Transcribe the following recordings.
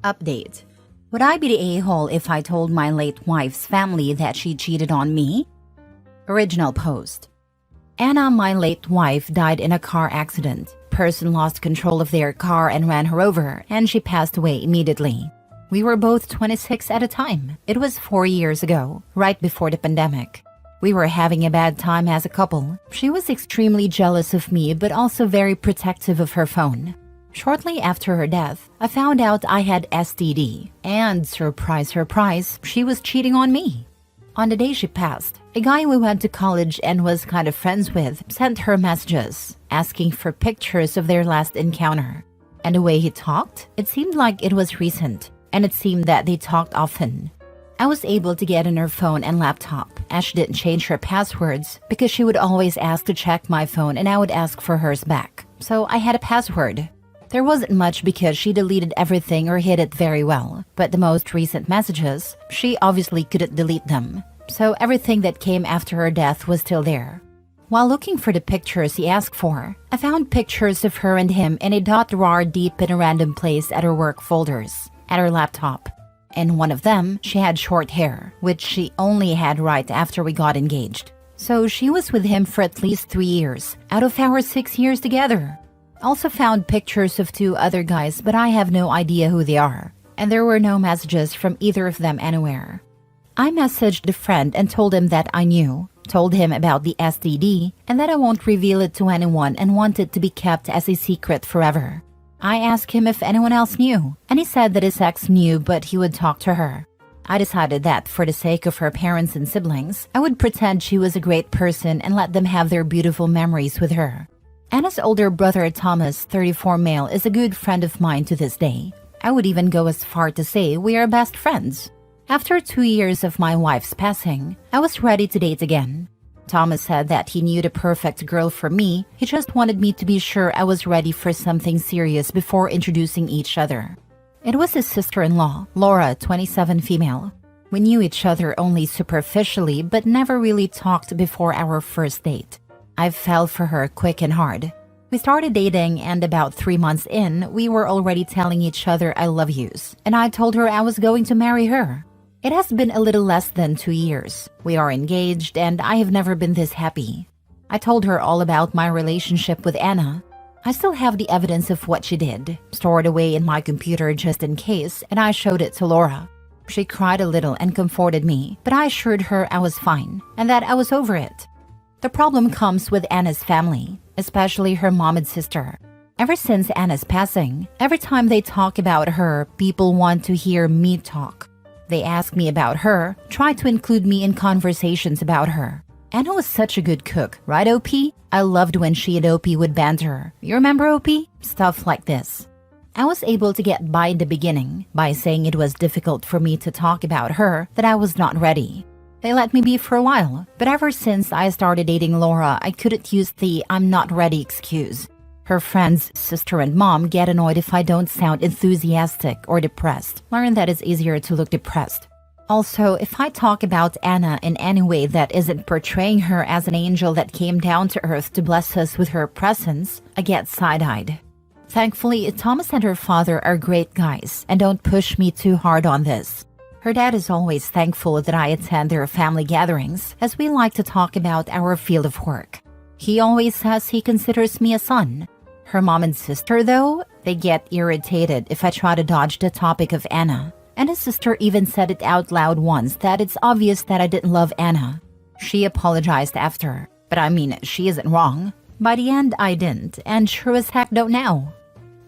Update. Would I be the a-hole if I told my late wife's family that she cheated on me? Original post. Anna, my late wife, died in a car accident. Person lost control of their car and ran her over, and she passed away immediately. We were both 26 at the time. It was 4 years ago, right before the pandemic. We were having a bad time as a couple. She was extremely jealous of me, but also very protective of her phone. Shortly after her death, I found out I had STD, and surprise, surprise, she was cheating on me. On the day she passed, a guy we went to college and was kind of friends with sent her messages, asking for pictures of their last encounter. And the way he talked, it seemed like it was recent, and it seemed that they talked often. I was able to get in her phone and laptop, as she didn't change her passwords because she would always ask to check my phone and I would ask for hers back. So I had a password. There wasn't much because she deleted everything or hid it very well, but the most recent messages, she obviously couldn't delete them. So everything that came after her death was still there. While looking for the pictures he asked for, I found pictures of her and him in a .rar deep in a random place at her work folders, at her laptop. In one of them, she had short hair, which she only had right after we got engaged. So she was with him for at least 3 years, out of our 6 years together. Also found pictures of 2 other guys, but I have no idea who they are. And there were no messages from either of them anywhere. I messaged a friend and told him that I knew, told him about the STD, and that I won't reveal it to anyone and want it to be kept as a secret forever. I asked him if anyone else knew, and he said that his ex knew but he would talk to her. I decided that for the sake of her parents and siblings, I would pretend she was a great person and let them have their beautiful memories with her. Anna's older brother Thomas, 34 male, is a good friend of mine to this day. I would even go as far to say we are best friends. After 2 years of my wife's passing, I was ready to date again. Thomas said that he knew the perfect girl for me, he just wanted me to be sure I was ready for something serious before introducing each other. It was his sister-in-law, Laura, 27 female. We knew each other only superficially but never really talked before our first date. I fell for her quick and hard. We started dating and about 3 months in, we were already telling each other I love yous, and I told her I was going to marry her. It has been a little less than 2 years. We are engaged and I have never been this happy. I told her all about my relationship with Anna. I still have the evidence of what she did, stored away in my computer just in case, and I showed it to Laura. She cried a little and comforted me, but I assured her I was fine and that I was over it. The problem comes with Anna's family, especially her mom and sister. Ever since Anna's passing, every time they talk about her, people want to hear me talk. They ask me about her, try to include me in conversations about her. Anna was such a good cook, right OP? I loved when she and OP would banter. You remember OP? Stuff like this. I was able to get by in the beginning by saying it was difficult for me to talk about her, that I was not ready. They let me be for a while, but ever since I started dating Laura, I couldn't use the "I'm not ready" excuse. Her friends, sister and mom get annoyed if I don't sound enthusiastic or depressed. Learn that it's easier to look depressed. Also, if I talk about Anna in any way that isn't portraying her as an angel that came down to earth to bless us with her presence, I get side-eyed. Thankfully, Thomas and her father are great guys and don't push me too hard on this. Her dad is always thankful that I attend their family gatherings, as we like to talk about our field of work. He always says he considers me a son. Her mom and sister, though, they get irritated if I try to dodge the topic of Anna. And his sister even said it out loud once that it's obvious that I didn't love Anna. She apologized after, but I mean, she isn't wrong. By the end, I didn't, and sure as heck don't now.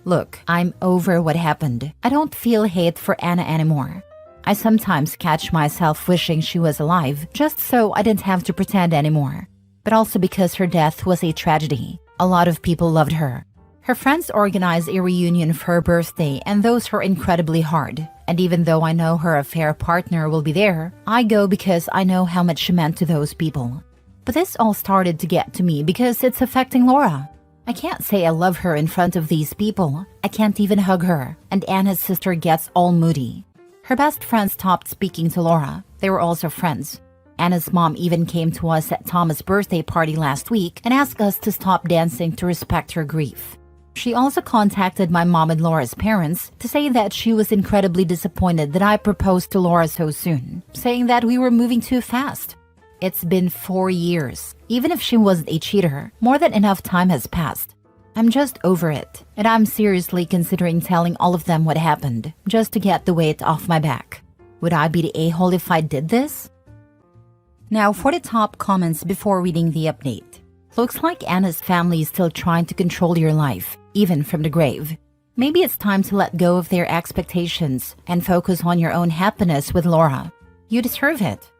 Look, I'm over what happened. I don't feel hate for Anna anymore. I sometimes catch myself wishing she was alive, just so I didn't have to pretend anymore. But also because her death was a tragedy. A lot of people loved her. Her friends organized a reunion for her birthday, and those were incredibly hard. And even though I know her affair partner will be there, I go because I know how much she meant to those people. But this all started to get to me because it's affecting Laura. I can't say I love her in front of these people. I can't even hug her, and Anna's sister gets all moody. Her best friend stopped speaking to Laura. They were also friends. Anna's mom even came to us at Thomas' birthday party last week and asked us to stop dancing to respect her grief. She also contacted my mom and Laura's parents to say that she was incredibly disappointed that I proposed to Laura so soon, saying that we were moving too fast. It's been 4 years. Even if she wasn't a cheater, more than enough time has passed. I'm just over it, and I'm seriously considering telling all of them what happened, just to get the weight off my back. Would I be the a-hole if I did this? Now for the top comments before reading the update. Looks like Anna's family is still trying to control your life, even from the grave. Maybe it's time to let go of their expectations and focus on your own happiness with Laura. You deserve it.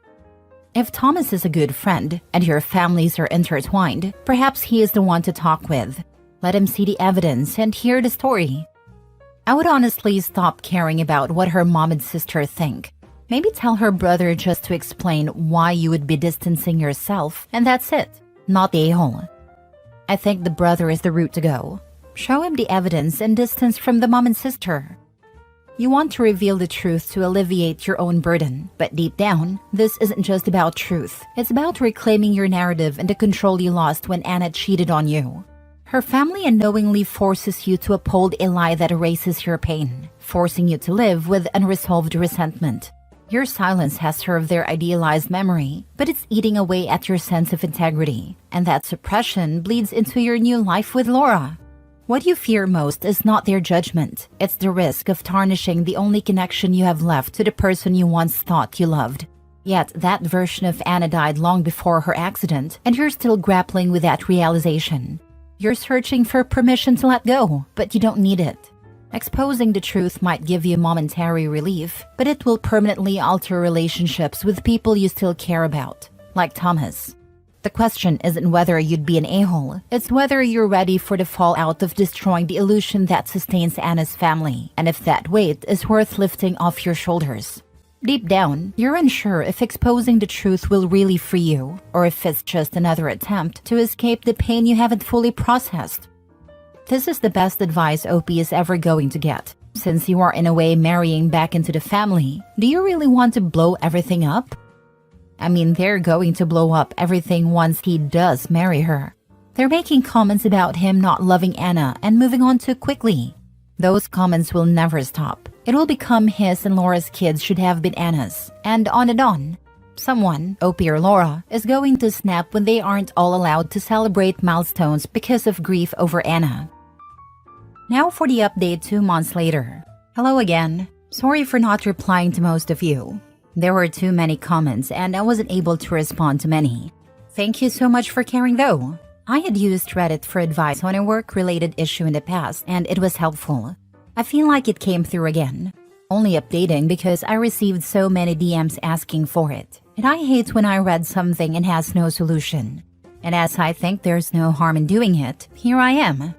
If Thomas is a good friend and your families are intertwined, perhaps he is the one to talk with. Let him see the evidence and hear the story. I would honestly stop caring about what her mom and sister think. Maybe tell her brother just to explain why you would be distancing yourself, and that's it. Not the a-hole. I think the brother is the route to go. Show him the evidence and distance from the mom and sister. You want to reveal the truth to alleviate your own burden, but deep down, this isn't just about truth. It's about reclaiming your narrative and the control you lost when Anna cheated on you. Her family unknowingly forces you to uphold a lie that erases your pain, forcing you to live with unresolved resentment. Your silence has served their idealized memory, but it's eating away at your sense of integrity, and that suppression bleeds into your new life with Laura. What you fear most is not their judgment. It's the risk of tarnishing the only connection you have left to the person you once thought you loved. Yet that version of Anna died long before her accident, and you're still grappling with that realization. You're searching for permission to let go, but you don't need it. Exposing the truth might give you momentary relief, but it will permanently alter relationships with people you still care about, like Thomas. The question isn't whether you'd be an a-hole, it's whether you're ready for the fallout of destroying the illusion that sustains Anna's family, and if that weight is worth lifting off your shoulders. Deep down, you're unsure if exposing the truth will really free you, or if it's just another attempt to escape the pain you haven't fully processed. This is the best advice OP is ever going to get. Since you are in a way marrying back into the family, do you really want to blow everything up? I mean, they're going to blow up everything once he does marry her. They're making comments about him not loving Anna and moving on too quickly. Those comments will never stop. It will become his and Laura's kids should have been Anna's, and on and on. Someone, OP or Laura, is going to snap when they aren't all allowed to celebrate milestones because of grief over Anna. Now for the update 2 months later. Hello again. Sorry for not replying to most of you. There were too many comments and I wasn't able to respond to many. Thank you so much for caring though. I had used Reddit for advice on a work-related issue in the past and it was helpful. I feel like it came through again. Only updating because I received so many DMs asking for it. And I hate when I read something and has no solution. And as I think there's no harm in doing it, here I am.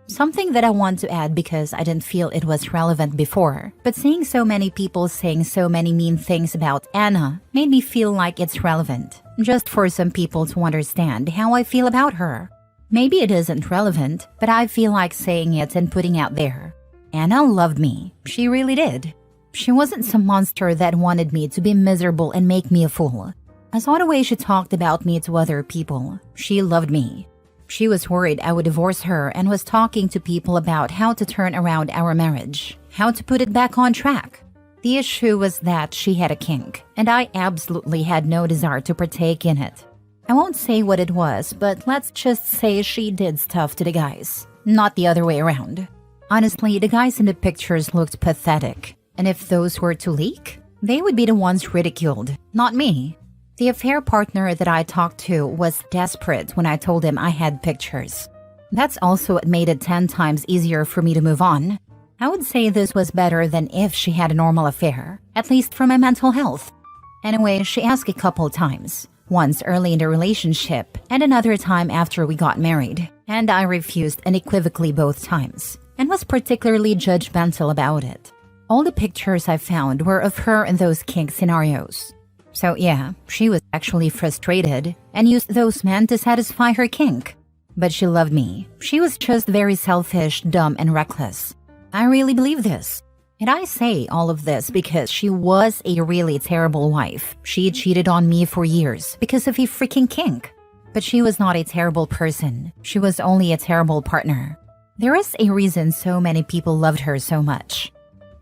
Something that I want to add because I didn't feel it was relevant before, but seeing so many people saying so many mean things about Anna made me feel like it's relevant, just for some people to understand how I feel about her. Maybe it isn't relevant, but I feel like saying it and putting out there. Anna loved me. She really did. She wasn't some monster that wanted me to be miserable and make me a fool. I saw the way she talked about me to other people. She loved me. She was worried I would divorce her and was talking to people about how to turn around our marriage, how to put it back on track. The issue was that she had a kink, and I absolutely had no desire to partake in it. I won't say what it was, but let's just say she did stuff to the guys, not the other way around. Honestly, the guys in the pictures looked pathetic, and if those were to leak, they would be the ones ridiculed, not me. The affair partner that I talked to was desperate when I told him I had pictures. That's also what made it 10 times easier for me to move on. I would say this was better than if she had a normal affair, at least for my mental health. Anyway, she asked a couple times, once early in the relationship and another time after we got married, and I refused unequivocally both times, and was particularly judgmental about it. All the pictures I found were of her in those kink scenarios. So yeah, she was actually frustrated and used those men to satisfy her kink. But she loved me. She was just very selfish, dumb, and reckless. I really believe this. And I say all of this because she was a really terrible wife. She cheated on me for years because of a freaking kink. But she was not a terrible person. She was only a terrible partner. There is a reason so many people loved her so much.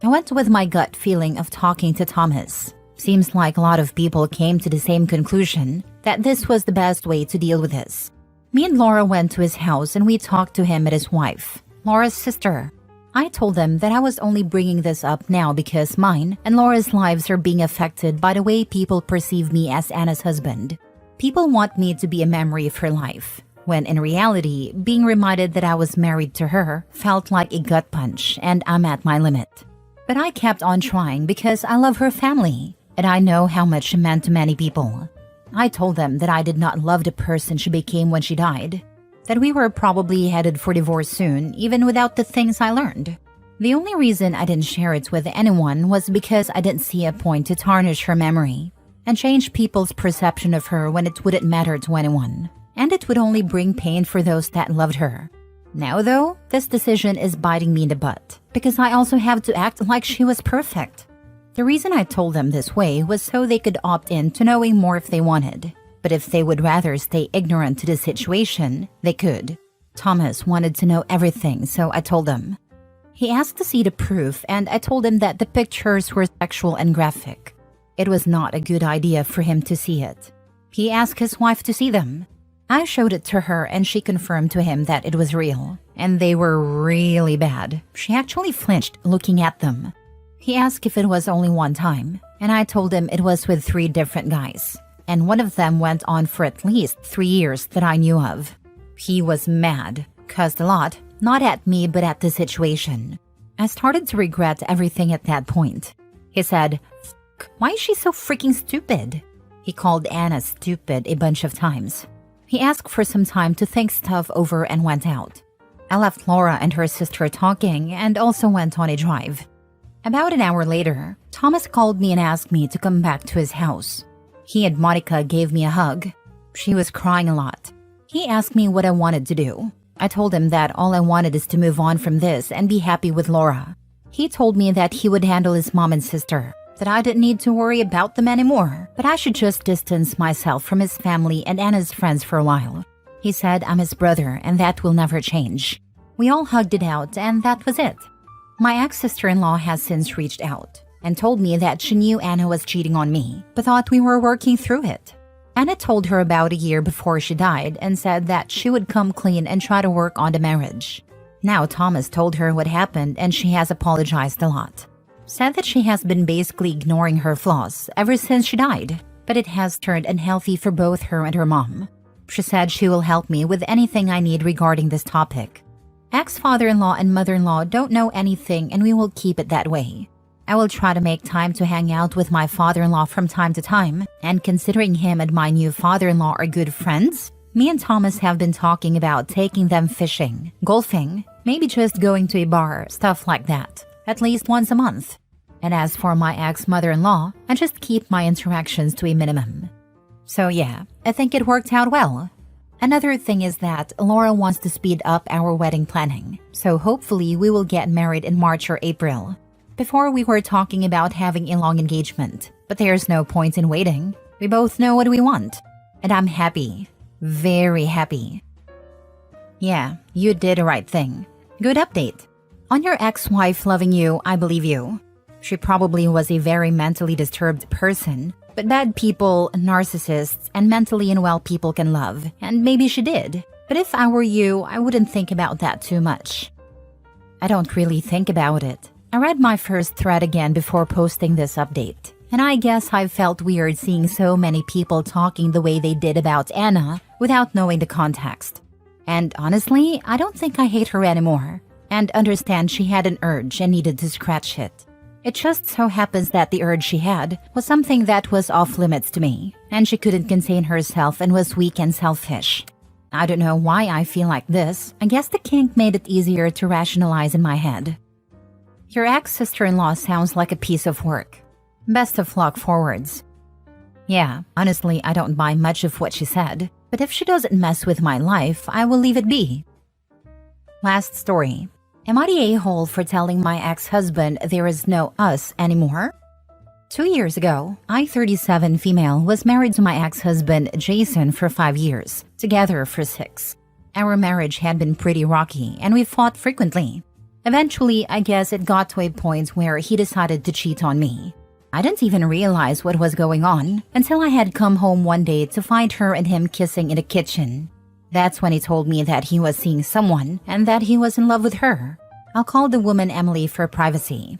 I went with my gut feeling of talking to Thomas. Seems like a lot of people came to the same conclusion that this was the best way to deal with this. Me and Laura went to his house and we talked to him and his wife, Laura's sister. I told them that I was only bringing this up now because mine and Laura's lives are being affected by the way people perceive me as Anna's husband. People want me to be a memory of her life, when in reality, being reminded that I was married to her felt like a gut punch and I'm at my limit. But I kept on trying because I love her family, and I know how much she meant to many people. I told them that I did not love the person she became when she died, that we were probably headed for divorce soon, even without the things I learned. The only reason I didn't share it with anyone was because I didn't see a point to tarnish her memory and change people's perception of her when it wouldn't matter to anyone, and it would only bring pain for those that loved her. Now though, this decision is biting me in the butt, because I also have to act like she was perfect. The reason I told them this way was so they could opt in to knowing more if they wanted. But if they would rather stay ignorant to the situation, they could. Thomas wanted to know everything, so I told him. He asked to see the proof, and I told him that the pictures were sexual and graphic. It was not a good idea for him to see it. He asked his wife to see them. I showed it to her and she confirmed to him that it was real, and they were really bad. She actually flinched looking at them. He asked if it was only one time, and I told him it was with 3 different guys, and one of them went on for at least 3 years that I knew of. He was mad, cussed a lot, not at me but at the situation. I started to regret everything at that point. He said, "Why is she so freaking stupid?" He called Anna stupid a bunch of times. He asked for some time to think stuff over and went out. I left Laura and her sister talking and also went on a drive. About an hour later, Thomas called me and asked me to come back to his house. He and Monica gave me a hug. She was crying a lot. He asked me what I wanted to do. I told him that all I wanted is to move on from this and be happy with Laura. He told me that he would handle his mom and sister, that I didn't need to worry about them anymore, but I should just distance myself from his family and Anna's friends for a while. He said I'm his brother and that will never change. We all hugged it out and that was it. My ex-sister-in-law has since reached out and told me that she knew Anna was cheating on me, but thought we were working through it. Anna told her about a year before she died and said that she would come clean and try to work on the marriage. Now Thomas told her what happened and she has apologized a lot. Said that she has been basically ignoring her flaws ever since she died, but it has turned unhealthy for both her and her mom. She said she will help me with anything I need regarding this topic. Ex-father-in-law and mother-in-law don't know anything and we will keep it that way. I will try to make time to hang out with my father-in-law from time to time, and considering him and my new father-in-law are good friends, me and Thomas have been talking about taking them fishing, golfing, maybe just going to a bar, stuff like that, at least once a month. And as for my ex-mother-in-law, I just keep my interactions to a minimum. So yeah, I think it worked out well. Another thing is that Laura wants to speed up our wedding planning, so hopefully we will get married in March or April. Before we were talking about having a long engagement, but there's no point in waiting. We both know what we want. And I'm happy. Very happy. Yeah, you did the right thing. Good update. On your ex-wife loving you, I believe you. She probably was a very mentally disturbed person, but bad people, narcissists, and mentally unwell people can love, and maybe she did. But if I were you, I wouldn't think about that too much. I don't really think about it. I read my first thread again before posting this update, and I guess I felt weird seeing so many people talking the way they did about Anna without knowing the context. And honestly, I don't think I hate her anymore, and understand she had an urge and needed to scratch it. It just so happens that the urge she had was something that was off limits to me, and she couldn't contain herself and was weak and selfish. I don't know why I feel like this. I guess the kink made it easier to rationalize in my head. Your ex-sister-in-law sounds like a piece of work. Best of luck forwards. Yeah, honestly, I don't buy much of what she said, but if she doesn't mess with my life, I will leave it be. Last story. Am I the a-hole for telling my ex-husband there is no us anymore? 2 years ago, I, 37 female, was married to my ex-husband Jason for 5 years, together for 6. Our marriage had been pretty rocky and we fought frequently. Eventually, I guess it got to a point where he decided to cheat on me. I didn't even realize what was going on until I had come home one day to find her and him kissing in the kitchen. That's when he told me that he was seeing someone and that he was in love with her. I'll call the woman Emily for privacy.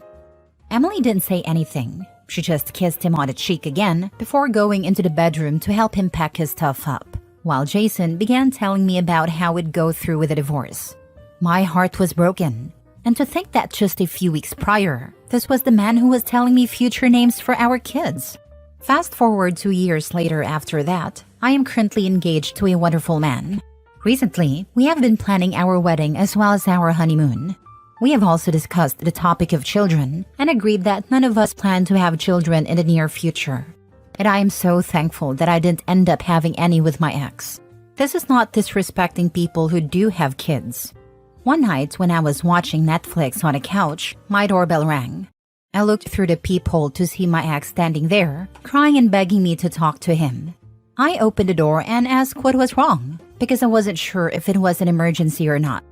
Emily didn't say anything. She just kissed him on the cheek again before going into the bedroom to help him pack his stuff up, while Jason began telling me about how it'd go through with a divorce. My heart was broken. And to think that just a few weeks prior, this was the man who was telling me future names for our kids. Fast forward 2 years later after that, I am currently engaged to a wonderful man. Recently, we have been planning our wedding as well as our honeymoon. We have also discussed the topic of children and agreed that none of us plan to have children in the near future. And I am so thankful that I didn't end up having any with my ex. This is not disrespecting people who do have kids. One night when I was watching Netflix on a couch, my doorbell rang. I looked through the peephole to see my ex standing there, crying and begging me to talk to him. I opened the door and asked what was wrong, because I wasn't sure if it was an emergency or not.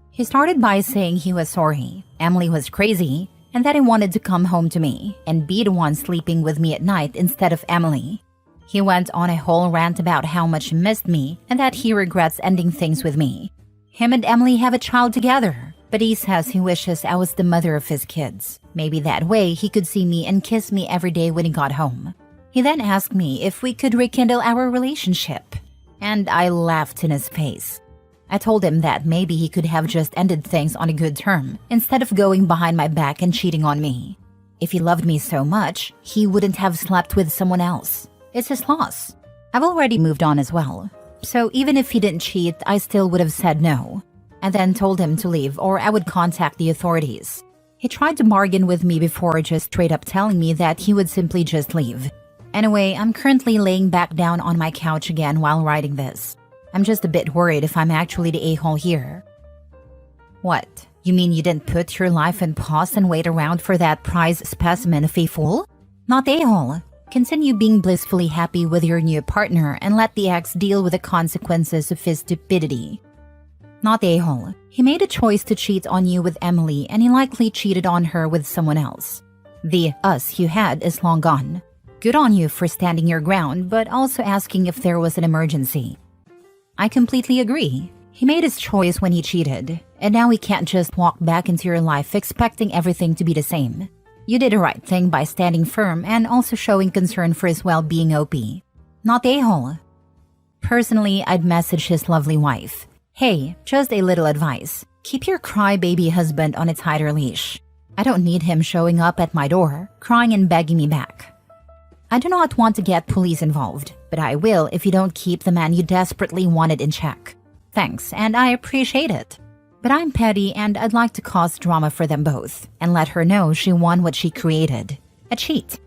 He started by saying he was sorry, Emily was crazy, and that he wanted to come home to me and be the one sleeping with me at night instead of Emily. He went on a whole rant about how much he missed me and that he regrets ending things with me. Him and Emily have a child together, but he says he wishes I was the mother of his kids. Maybe that way he could see me and kiss me every day when he got home. He then asked me if we could rekindle our relationship, and I laughed in his face. I told him that maybe he could have just ended things on a good term instead of going behind my back and cheating on me. If he loved me so much, he wouldn't have slept with someone else. It's his loss. I've already moved on as well. So even if he didn't cheat, I still would have said no. And then told him to leave or I would contact the authorities. He tried to bargain with me before just straight up telling me that he would simply just leave. Anyway, I'm currently laying back down on my couch again while writing this. I'm just a bit worried if I'm actually the a-hole here. What? You mean you didn't put your life in pause and wait around for that prize specimen of a fool? Not the a-hole. Continue being blissfully happy with your new partner and let the ex deal with the consequences of his stupidity. Not the a-hole. He made a choice to cheat on you with Emily and he likely cheated on her with someone else. The us you had is long gone. Good on you for standing your ground, but also asking if there was an emergency. I completely agree. He made his choice when he cheated, and now he can't just walk back into your life expecting everything to be the same. You did the right thing by standing firm and also showing concern for his well-being, OP. Not the a-hole. Personally, I'd message his lovely wife. Hey, just a little advice. Keep your crybaby husband on a tighter leash. I don't need him showing up at my door, crying and begging me back. I do not want to get police involved, but I will if you don't keep the man you desperately wanted in check. Thanks, and I appreciate it. But I'm petty and I'd like to cause drama for them both and let her know she won what she created. A cheat.